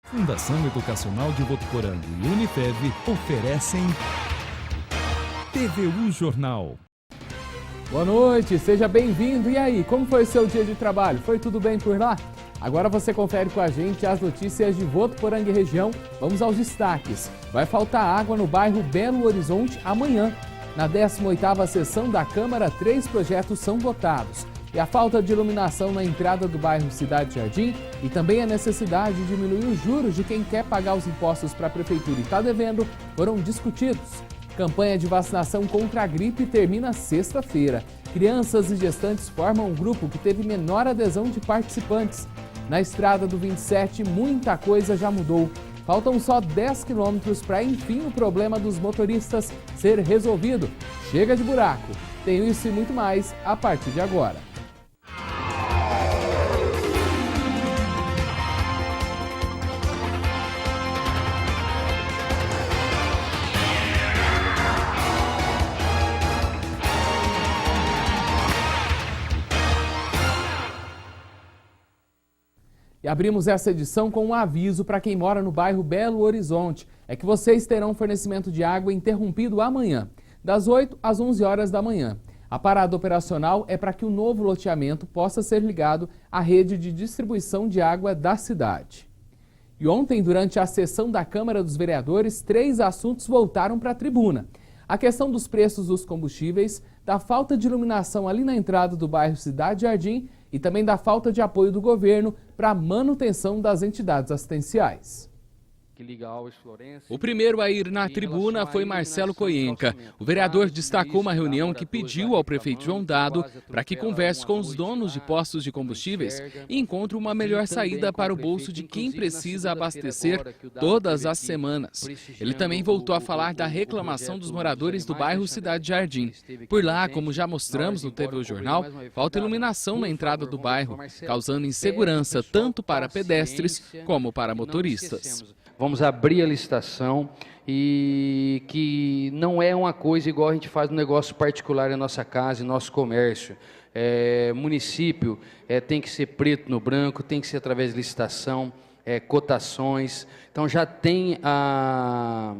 Fundação Educacional de Votuporanga e Unifev oferecem TVU Jornal. Boa noite, seja bem-vindo. E aí, como foi o seu dia de trabalho? Foi tudo bem por lá? Agora você confere com a gente as notícias de Votuporanga e região. Vamos aos destaques. Vai faltar água no bairro Belo Horizonte amanhã. Na 18ª sessão da Câmara, 3 projetos são votados. E a falta de iluminação na entrada do bairro Cidade Jardim e também a necessidade de diminuir os juros de quem quer pagar os impostos para a prefeitura e está devendo foram discutidos. Campanha de vacinação contra a gripe termina sexta-feira. Crianças e gestantes formam um grupo que teve menor adesão de participantes. Na estrada do 27, muita coisa já mudou. Faltam só 10 quilômetros para, enfim, o problema dos motoristas ser resolvido. Chega de buraco. Tenho isso e muito mais a partir de agora. E abrimos essa edição com um aviso para quem mora no bairro Belo Horizonte. É que vocês terão fornecimento de água interrompido amanhã, das 8 às 11 horas da manhã. A parada operacional é para que o novo loteamento possa ser ligado à rede de distribuição de água da cidade. E ontem, durante a sessão da Câmara dos Vereadores, 3 assuntos voltaram para a tribuna. A questão dos preços dos combustíveis, da falta de iluminação ali na entrada do bairro Cidade Jardim e também da falta de apoio do governo para a manutenção das entidades assistenciais. O primeiro a ir na tribuna foi Marcelo Coenca. O vereador destacou uma reunião que pediu ao prefeito João Dado para que converse com os donos de postos de combustíveis e encontre uma melhor saída para o bolso de quem precisa abastecer todas as semanas. Ele também voltou a falar da reclamação dos moradores do bairro Cidade Jardim. Por lá, como já mostramos no TVU Jornal, falta iluminação na entrada do bairro, causando insegurança tanto para pedestres como para motoristas. Vamos abrir a licitação e que não é uma coisa igual a gente faz no negócio particular em nossa casa, em nosso comércio. Município tem que ser preto no branco, tem que ser através de licitação, cotações. Então já tem a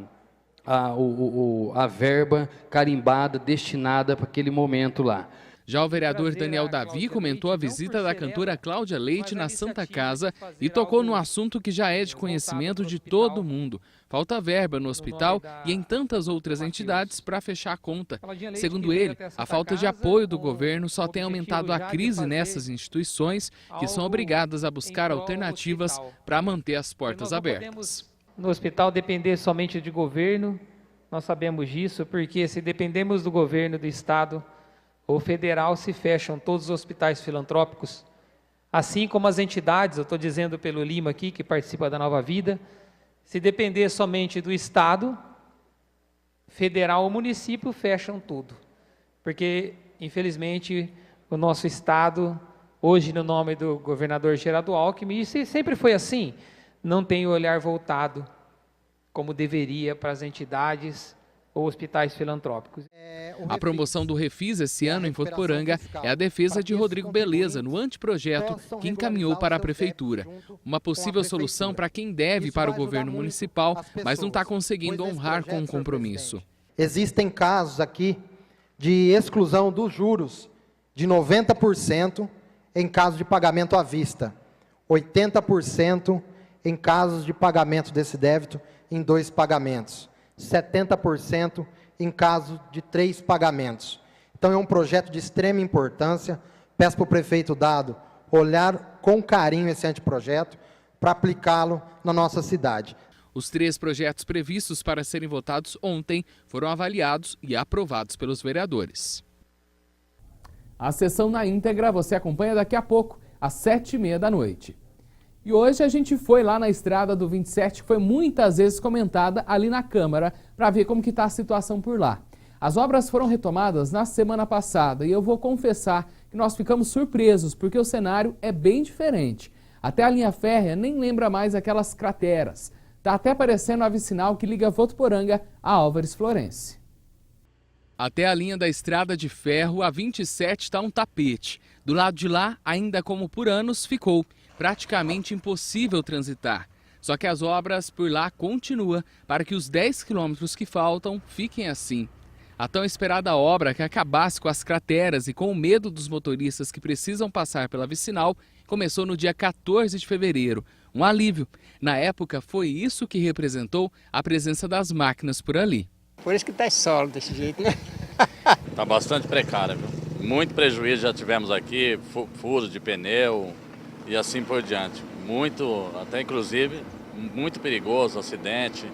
verba carimbada, destinada para aquele momento lá. Já o vereador Daniel Davi comentou a visita da cantora Cláudia Leite na Santa Casa e tocou no assunto que já é de conhecimento de todo mundo. Falta verba no hospital e em tantas outras entidades para fechar a conta. Segundo ele, a falta de apoio do governo só tem aumentado a crise nessas instituições que são obrigadas a buscar alternativas para manter as portas abertas. No hospital depender somente de governo, nós sabemos disso, porque se dependemos do governo do estado ou federal, se fecham todos os hospitais filantrópicos, assim como as entidades, eu estou dizendo pelo Lima aqui, que participa da Nova Vida, se depender somente do Estado, federal ou município, fecham tudo. Porque, infelizmente, o nosso Estado, hoje no nome do governador Geraldo Alckmin, isso sempre foi assim, não tem o olhar voltado como deveria para as entidades ou hospitais filantrópicos. A promoção do Refis esse ano em Votuporanga é a defesa de Rodrigo Beleza no anteprojeto que encaminhou para a Prefeitura. Uma possível solução para quem deve para o governo municipal, mas não está conseguindo honrar com o compromisso. Existem casos aqui de exclusão dos juros de 90% em caso de pagamento à vista, 80% em casos de pagamento desse débito em 2 pagamentos. 70% em caso de 3 pagamentos. Então, é um projeto de extrema importância. Peço para o prefeito Dado olhar com carinho esse anteprojeto para aplicá-lo na nossa cidade. Os 3 projetos previstos para serem votados ontem foram avaliados e aprovados pelos vereadores. A sessão na íntegra você acompanha daqui a pouco, às 7h30 da noite. E hoje a gente foi lá na estrada do 27, que foi muitas vezes comentada ali na Câmara, para ver como que está a situação por lá. As obras foram retomadas na semana passada e eu vou confessar que nós ficamos surpresos, porque o cenário é bem diferente. Até a linha férrea nem lembra mais aquelas crateras. Está até parecendo a vicinal que liga Votuporanga a Álvares Florence. Até a linha da estrada de ferro, a 27 está um tapete. Do lado de lá, ainda como por anos, ficou praticamente impossível transitar. Só que as obras por lá continuam para que os 10 quilômetros que faltam fiquem assim. A tão esperada obra que acabasse com as crateras e com o medo dos motoristas que precisam passar pela vicinal começou no dia 14 de fevereiro. Um alívio. Na época, foi isso que representou a presença das máquinas por ali. Por isso que está solo desse jeito, né? Está bastante precária, viu? Muito prejuízo já tivemos aqui, furo de pneu e assim por diante. Muito, até inclusive, muito perigoso, acidente,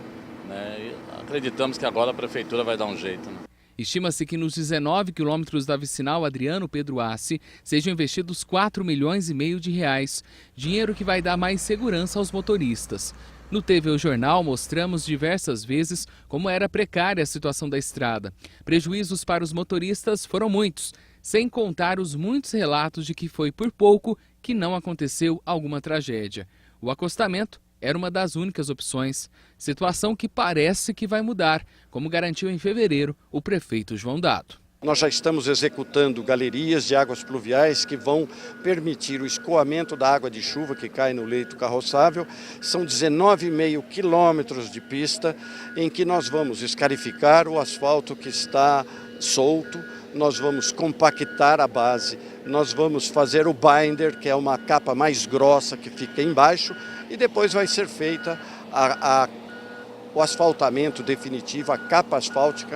né? E acreditamos que agora a prefeitura vai dar um jeito, né? Estima-se que nos 19 quilômetros da vicinal Adriano Pedro Assi sejam investidos 4,5 milhões de reais, dinheiro que vai dar mais segurança aos motoristas. No TV Jornal mostramos diversas vezes como era precária a situação da estrada. Prejuízos para os motoristas foram muitos, sem contar os muitos relatos de que foi por pouco que não aconteceu alguma tragédia. O acostamento era uma das únicas opções, situação que parece que vai mudar, como garantiu em fevereiro o prefeito João Dado. Nós já estamos executando galerias de águas pluviais que vão permitir o escoamento da água de chuva que cai no leito carroçável. São 19,5 quilômetros de pista em que nós vamos escarificar o asfalto que está solto, nós vamos compactar a base, nós vamos fazer o binder, que é uma capa mais grossa que fica embaixo, e depois vai ser feita o asfaltamento definitivo, a capa asfáltica.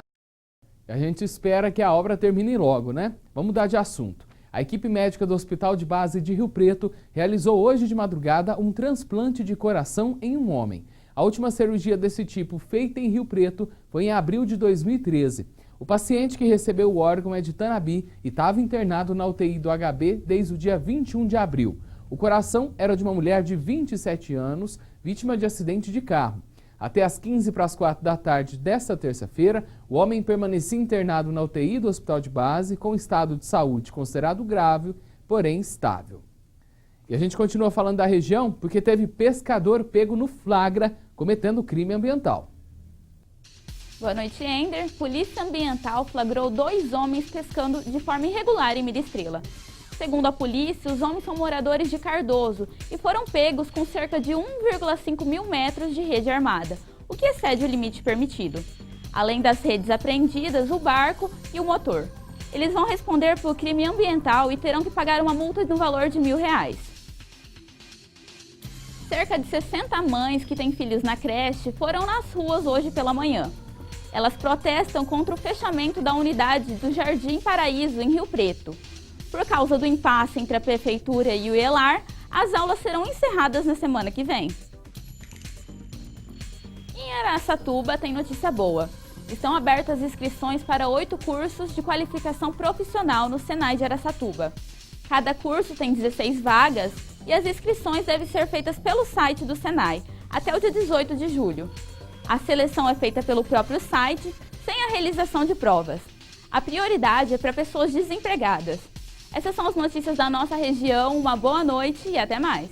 A gente espera que a obra termine logo, né? Vamos mudar de assunto. A equipe médica do Hospital de Base de Rio Preto realizou hoje de madrugada um transplante de coração em um homem. A última cirurgia desse tipo feita em Rio Preto foi em abril de 2013. O paciente que recebeu o órgão é de Tanabi e estava internado na UTI do HB desde o dia 21 de abril. O coração era de uma mulher de 27 anos, vítima de acidente de carro. Até às 15:45 da tarde desta terça-feira, o homem permanecia internado na UTI do Hospital de Base com estado de saúde considerado grave, porém estável. E a gente continua falando da região porque teve pescador pego no flagra cometendo crime ambiental. Boa noite, Ender. Polícia Ambiental flagrou 2 homens pescando de forma irregular em Miraestrela. Segundo a polícia, os homens são moradores de Cardoso e foram pegos com cerca de 1,5 mil metros de rede armada, o que excede o limite permitido. Além das redes apreendidas, o barco e o motor. Eles vão responder por crime ambiental e terão que pagar uma multa no valor de R$1.000. Cerca de 60 mães que têm filhos na creche foram nas ruas hoje pela manhã. Elas protestam contra o fechamento da unidade do Jardim Paraíso, em Rio Preto. Por causa do impasse entre a Prefeitura e o ELAR, as aulas serão encerradas na semana que vem. Em Araçatuba tem notícia boa. Estão abertas inscrições para 8 cursos de qualificação profissional no Senai de Araçatuba. Cada curso tem 16 vagas e as inscrições devem ser feitas pelo site do Senai até o dia 18 de julho. A seleção é feita pelo próprio site, sem a realização de provas. A prioridade é para pessoas desempregadas. Essas são as notícias da nossa região. Uma boa noite e até mais.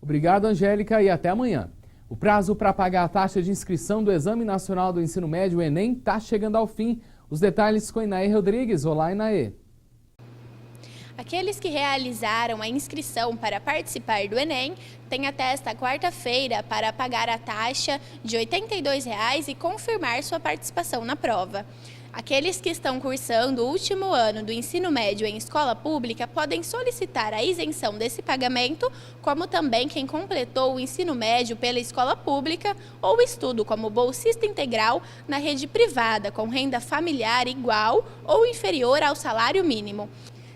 Obrigado, Angélica, e até amanhã. O prazo para pagar a taxa de inscrição do Exame Nacional do Ensino Médio, o Enem, está chegando ao fim. Os detalhes com Inaê Rodrigues. Olá, Inaê. Aqueles que realizaram a inscrição para participar do Enem têm até esta quarta-feira para pagar a taxa de R$ 82,00 e confirmar sua participação na prova. Aqueles que estão cursando o último ano do ensino médio em escola pública podem solicitar a isenção desse pagamento, como também quem completou o ensino médio pela escola pública ou estudo como bolsista integral na rede privada com renda familiar igual ou inferior ao salário mínimo.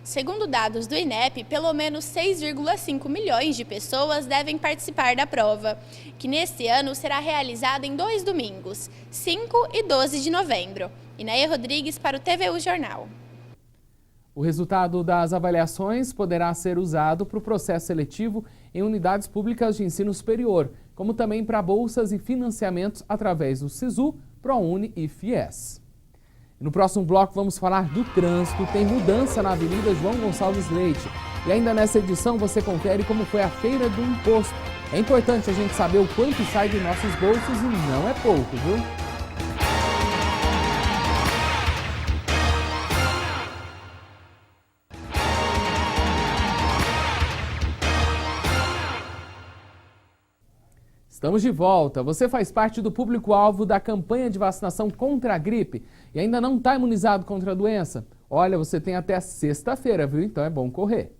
Segundo dados do INEP, pelo menos 6,5 milhões de pessoas devem participar da prova, que neste ano será realizada em 2 domingos, 5 e 12 de novembro. Inaê Rodrigues para o TVU Jornal. O resultado das avaliações poderá ser usado para o processo seletivo em unidades públicas de ensino superior, como também para bolsas e financiamentos através do SISU, ProUni e FIES. No próximo bloco vamos falar do trânsito. Tem mudança na Avenida João Gonçalves Leite. E ainda nessa edição você confere como foi a feira do imposto. É importante a gente saber o quanto sai de nossos bolsos e não é pouco, viu? Estamos de volta. Você faz parte do público-alvo da campanha de vacinação contra a gripe e ainda não está imunizado contra a doença? Olha, você tem até sexta-feira, viu? Então é bom correr.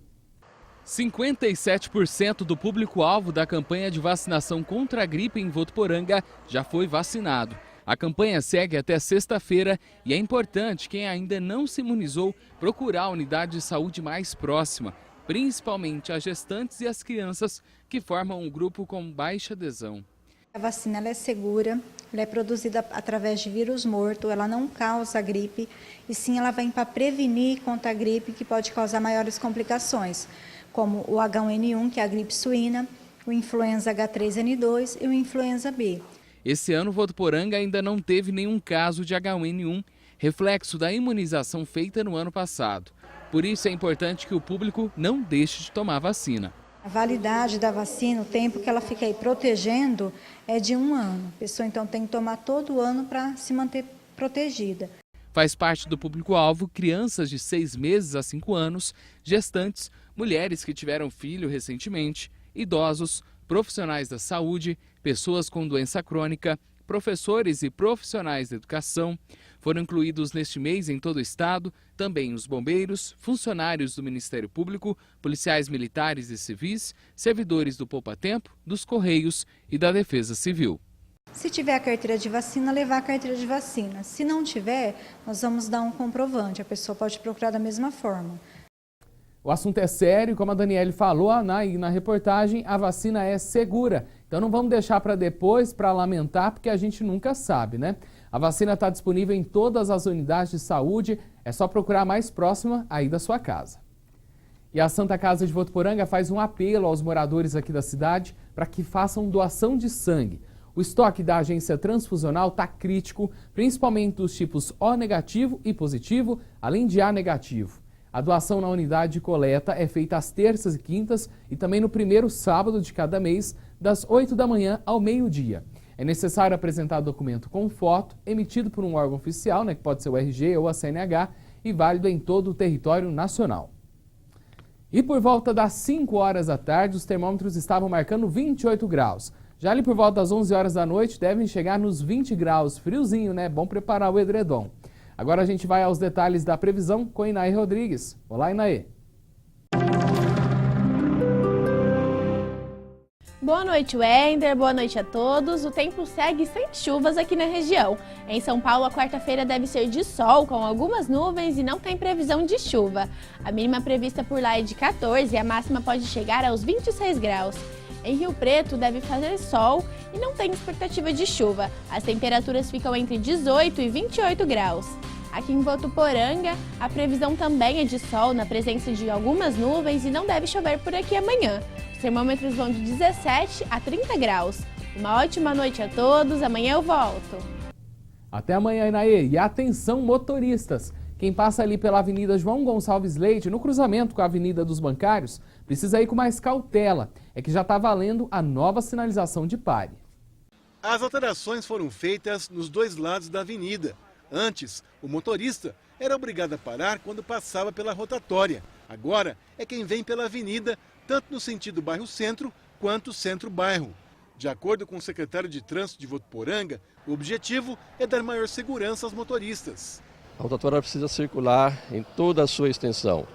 57% do público-alvo da campanha de vacinação contra a gripe em Votuporanga já foi vacinado. A campanha segue até sexta-feira e é importante quem ainda não se imunizou procurar a unidade de saúde mais próxima, principalmente as gestantes e as crianças que formam um grupo com baixa adesão. A vacina ela é segura, ela é produzida através de vírus morto, ela não causa gripe e sim ela vem para prevenir contra a gripe que pode causar maiores complicações, como o H1N1, que é a gripe suína, o influenza H3N2 e o influenza B. Esse ano, Votuporanga ainda não teve nenhum caso de H1N1, reflexo da imunização feita no ano passado. Por isso é importante que o público não deixe de tomar vacina. A validade da vacina, o tempo que ela fica aí protegendo, é de 1 ano. A pessoa então tem que tomar todo ano para se manter protegida. Faz parte do público-alvo crianças de 6 meses a 5 anos, gestantes, mulheres que tiveram filho recentemente, idosos, profissionais da saúde, pessoas com doença crônica, professores e profissionais da educação. Foram incluídos neste mês em todo o estado também os bombeiros, funcionários do Ministério Público, policiais militares e civis, servidores do Poupa-Tempo, dos Correios e da Defesa Civil. Se tiver a carteira de vacina, levar a carteira de vacina. Se não tiver, nós vamos dar um comprovante. A pessoa pode procurar da mesma forma. O assunto é sério, como a Daniele falou na reportagem, a vacina é segura. Então não vamos deixar para depois, para lamentar, porque a gente nunca sabe, né? A vacina está disponível em todas as unidades de saúde, é só procurar a mais próxima aí da sua casa. E a Santa Casa de Votuporanga faz um apelo aos moradores aqui da cidade para que façam doação de sangue. O estoque da agência transfusional está crítico, principalmente dos tipos O negativo e positivo, além de A negativo. A doação na unidade de coleta é feita às terças e quintas e também no primeiro sábado de cada mês, das 8 da manhã ao meio-dia. É necessário apresentar documento com foto, emitido por um órgão oficial, que pode ser o RG ou a CNH, e válido em todo o território nacional. E por volta das 5 horas da tarde, os termômetros estavam marcando 28 graus. Já ali por volta das 11 horas da noite, devem chegar nos 20 graus. Friozinho, né? Bom preparar o edredom. Agora a gente vai aos detalhes da previsão com Inaê Rodrigues. Olá, Inaê. Boa noite, Wender. Boa noite a todos. O tempo segue sem chuvas aqui na região. Em São Paulo, a quarta-feira deve ser de sol, com algumas nuvens e não tem previsão de chuva. A mínima prevista por lá é de 14 e a máxima pode chegar aos 26 graus. Em Rio Preto, deve fazer sol e não tem expectativa de chuva. As temperaturas ficam entre 18 e 28 graus. Aqui em Votuporanga, a previsão também é de sol, na presença de algumas nuvens e não deve chover por aqui amanhã. Os termômetros vão de 17 a 30 graus. Uma ótima noite a todos, amanhã eu volto. Até amanhã, Inaê. E atenção, motoristas! Quem passa ali pela Avenida João Gonçalves Leite, no cruzamento com a Avenida dos Bancários, precisa ir com mais cautela. É que já está valendo a nova sinalização de pare. As alterações foram feitas nos dois lados da avenida. Antes, o motorista era obrigado a parar quando passava pela rotatória. Agora é quem vem pela avenida, tanto no sentido bairro-centro quanto centro-bairro. De acordo com o secretário de Trânsito de Votuporanga, o objetivo é dar maior segurança aos motoristas. A rotatória precisa circular em toda a sua extensão,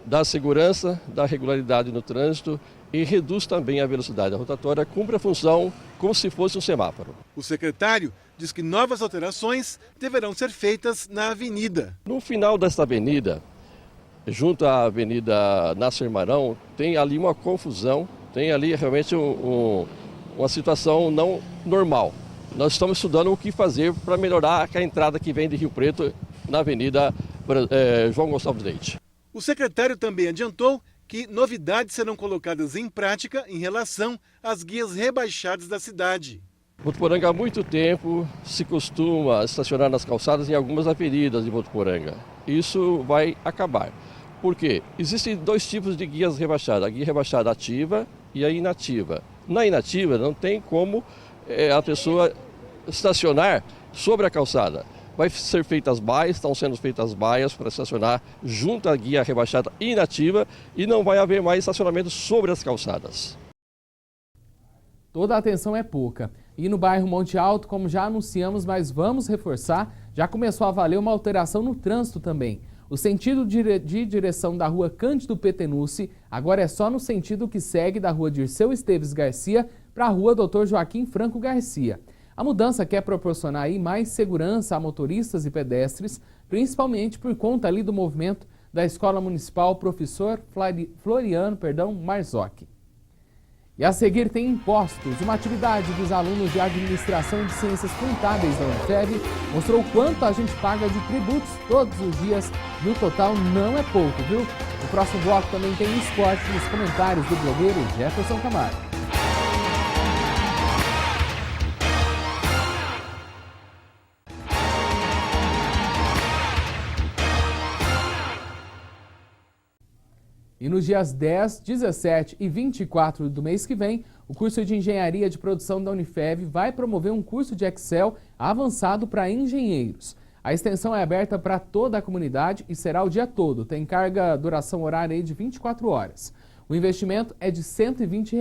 dá segurança, dá regularidade no trânsito e reduz também a velocidade. A rotatória cumpre a função como se fosse um semáforo. O secretário diz que novas alterações deverão ser feitas na avenida. No final desta avenida, junto à Avenida Nasser Marão, tem ali uma confusão, tem ali realmente uma situação não normal. Nós estamos estudando o que fazer para melhorar a entrada que vem de Rio Preto na Avenida João Gonçalves Leite. O secretário também adiantou que novidades serão colocadas em prática em relação às guias rebaixadas da cidade. Votuporanga há muito tempo se costuma estacionar nas calçadas em algumas avenidas de Votuporanga. Isso vai acabar. Por quê? Existem dois tipos de guias rebaixadas, a guia rebaixada ativa e a inativa. Na inativa não tem como a pessoa estacionar sobre a calçada. Vai ser feitas baias, estão sendo feitas baias para estacionar junto à guia rebaixada inativa e não vai haver mais estacionamento sobre as calçadas. toda a atenção é pouca. E no bairro Monte Alto, como já anunciamos, mas vamos reforçar, já começou a valer uma alteração no trânsito também. O sentido de direção da rua Cândido Petenucci agora é só no sentido que segue da rua Dirceu Esteves Garcia para a rua Dr. Joaquim Franco Garcia. A mudança quer proporcionar aí mais segurança a motoristas e pedestres, principalmente por conta ali do movimento da Escola Municipal Professor Floriano Marzocchi. E a seguir tem Impostos, uma atividade dos alunos de Administração de Ciências Contábeis da Unifev mostrou quanto a gente paga de tributos todos os dias e o total não é pouco, viu? No próximo bloco também tem esporte nos comentários do blogueiro Jefferson Camargo. E nos dias 10, 17 e 24 do mês que vem, o curso de Engenharia de Produção da Unifev vai promover um curso de Excel avançado para engenheiros. A extensão é aberta para toda a comunidade e será o dia todo. Tem duração horária de 24 horas. O investimento é de R$ 120,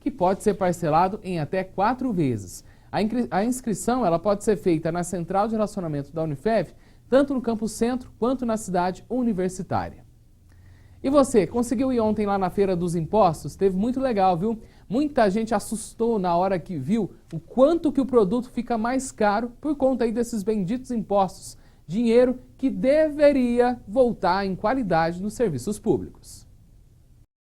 que pode ser parcelado em até 4 vezes. A inscrição ela pode ser feita na Central de Relacionamento da Unifev, tanto no Campus Centro quanto na cidade universitária. E você, conseguiu ir ontem lá na Feira dos Impostos? Teve muito legal, viu? Muita gente assustou na hora que viu o quanto que o produto fica mais caro por conta aí desses benditos impostos. Dinheiro que deveria voltar em qualidade nos serviços públicos.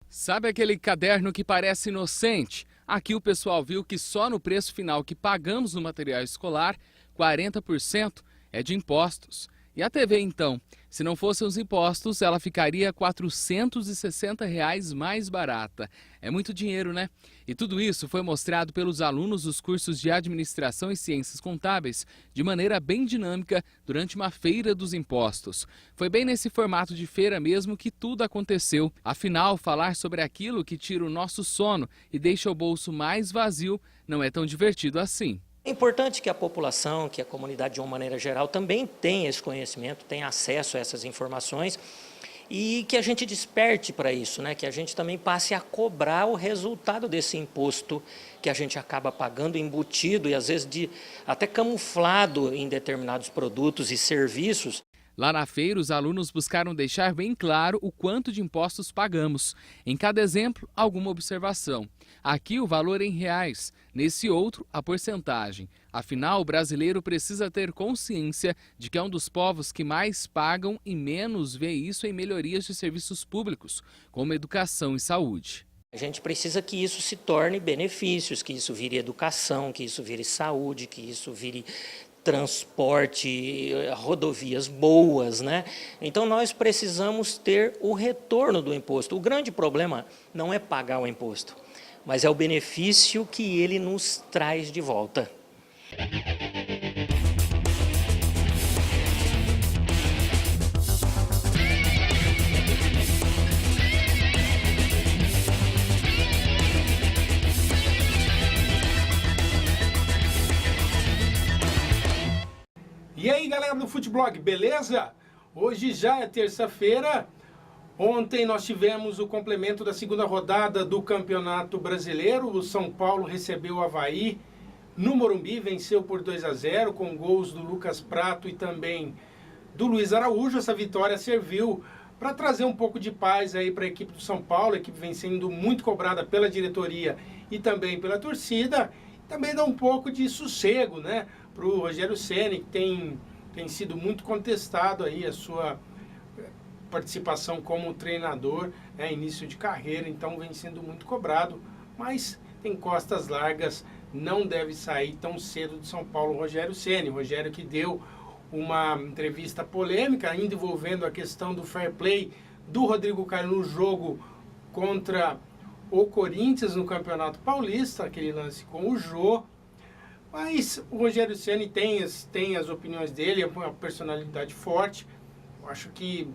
Sabe aquele caderno que parece inocente? Aqui o pessoal viu que só no preço final que pagamos no material escolar, 40% é de impostos. E a TV, então? Se não fossem os impostos, ela ficaria R$ 460 mais barata. É muito dinheiro, né? E tudo isso foi mostrado pelos alunos dos cursos de Administração e Ciências Contábeis de maneira bem dinâmica durante uma feira dos impostos. Foi bem nesse formato de feira mesmo que tudo aconteceu. Afinal, falar sobre aquilo que tira o nosso sono e deixa o bolso mais vazio não é tão divertido assim. É importante que a população, que a comunidade de uma maneira geral também tenha esse conhecimento, tenha acesso a essas informações e que a gente desperte para isso, né? Que a gente também passe a cobrar o resultado desse imposto que a gente acaba pagando embutido e às vezes até camuflado em determinados produtos e serviços. Lá na feira, os alunos buscaram deixar bem claro o quanto de impostos pagamos. Em cada exemplo, alguma observação. Aqui o valor em reais, nesse outro a porcentagem. Afinal, o brasileiro precisa ter consciência de que é um dos povos que mais pagam e menos vê isso em melhorias de serviços públicos, como educação e saúde. A gente precisa que isso se torne benefícios, que isso vire educação, que isso vire saúde, que isso vire transporte, rodovias boas, né? Então nós precisamos ter o retorno do imposto. O grande problema não é pagar o imposto, mas é o benefício que ele nos traz de volta. E aí galera do Futeblog, beleza? Hoje já é terça-feira. Ontem nós tivemos o complemento da segunda rodada do Campeonato Brasileiro. O São Paulo recebeu o Avaí no Morumbi, venceu por 2-0 com gols do Lucas Prato e também do Luiz Araújo. Essa vitória serviu para trazer um pouco de paz aí para a equipe do São Paulo. A equipe vem sendo muito cobrada pela diretoria e também pela torcida. Também dá um pouco de sossego, né, para o Rogério Ceni, que tem sido muito contestado aí a sua participação como treinador, né, início de carreira, então vem sendo muito cobrado, mas tem costas largas, não deve sair tão cedo de São Paulo o Rogério Ceni. O Rogério que deu uma entrevista polêmica, ainda envolvendo a questão do fair play do Rodrigo Caio no jogo contra o Corinthians no Campeonato Paulista, aquele lance com o Jô. Mas o Rogério Ceni tem as opiniões dele, é uma personalidade forte. Eu acho que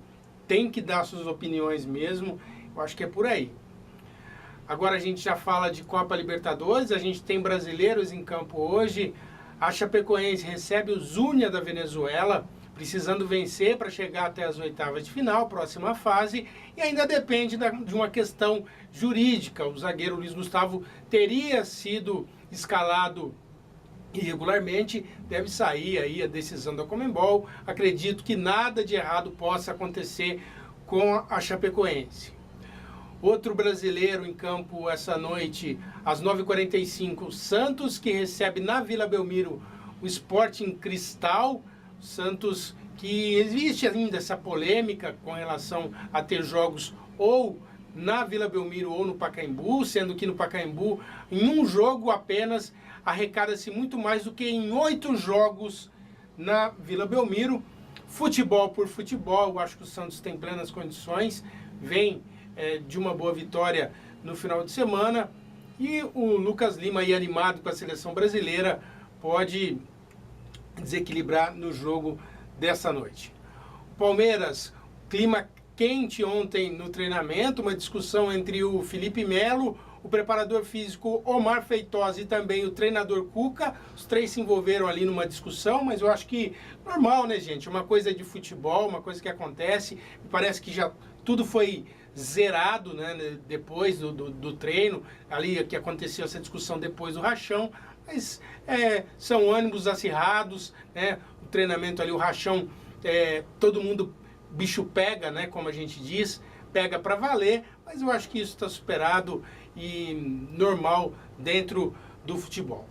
tem que dar suas opiniões mesmo, eu acho que é por aí. Agora a gente já fala de Copa Libertadores, a gente tem brasileiros em campo hoje. A Chapecoense recebe o Zunia da Venezuela. precisando vencer para chegar até as oitavas de final, próxima fase, e ainda depende de uma questão jurídica. O zagueiro Luiz Gustavo teria sido escalado irregularmente, deve sair aí a decisão da Conmebol. Acredito que nada de errado possa acontecer com a Chapecoense. Outro brasileiro em campo essa noite, às 9h45, Santos, que recebe na Vila Belmiro o Sporting Cristal. Santos, que existe ainda essa polêmica com relação a ter jogos ou na Vila Belmiro ou no Pacaembu, sendo que no Pacaembu, em um jogo apenas, arrecada-se muito mais do que em 8 jogos na Vila Belmiro. Futebol por futebol, eu acho que o Santos tem plenas condições, vem de uma boa vitória no final de semana, e o Lucas Lima, aí animado com a seleção brasileira, pode desequilibrar no jogo dessa noite. O Palmeiras, clima quente ontem no treinamento, uma discussão entre o Felipe Melo, o preparador físico Omar Feitosa e também o treinador Cuca. Os três se envolveram ali numa discussão, mas eu acho que normal, né, gente? Uma coisa de futebol, uma coisa que acontece. Me parece que já tudo foi zerado, né, depois do treino, ali que aconteceu essa discussão depois do rachão. Mas são ânimos acirrados, né? O treinamento ali, o rachão, todo mundo, bicho pega, né? Como a gente diz, pega para valer, mas eu acho que isso está superado e normal dentro do futebol.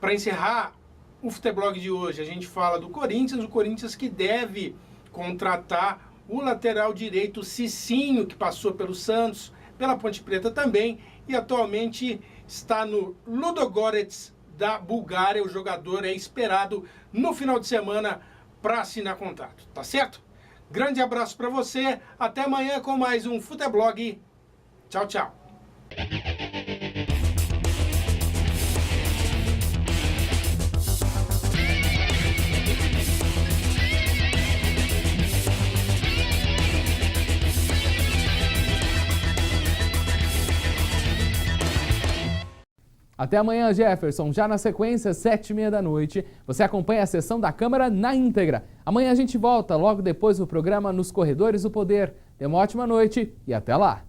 Para encerrar o Futeblog de hoje, a gente fala do Corinthians, o Corinthians que deve contratar o lateral direito Cicinho, que passou pelo Santos, pela Ponte Preta também, e atualmente está no Ludogorets da Bulgária. O jogador é esperado no final de semana para assinar contrato, tá certo? Grande abraço para você, até amanhã com mais um Futeblog. Tchau, tchau. Até amanhã, Jefferson. Já na sequência, 7h30 da noite, você acompanha a sessão da Câmara na íntegra. Amanhã a gente volta, logo depois do programa Nos Corredores do Poder. Tenha uma ótima noite e até lá.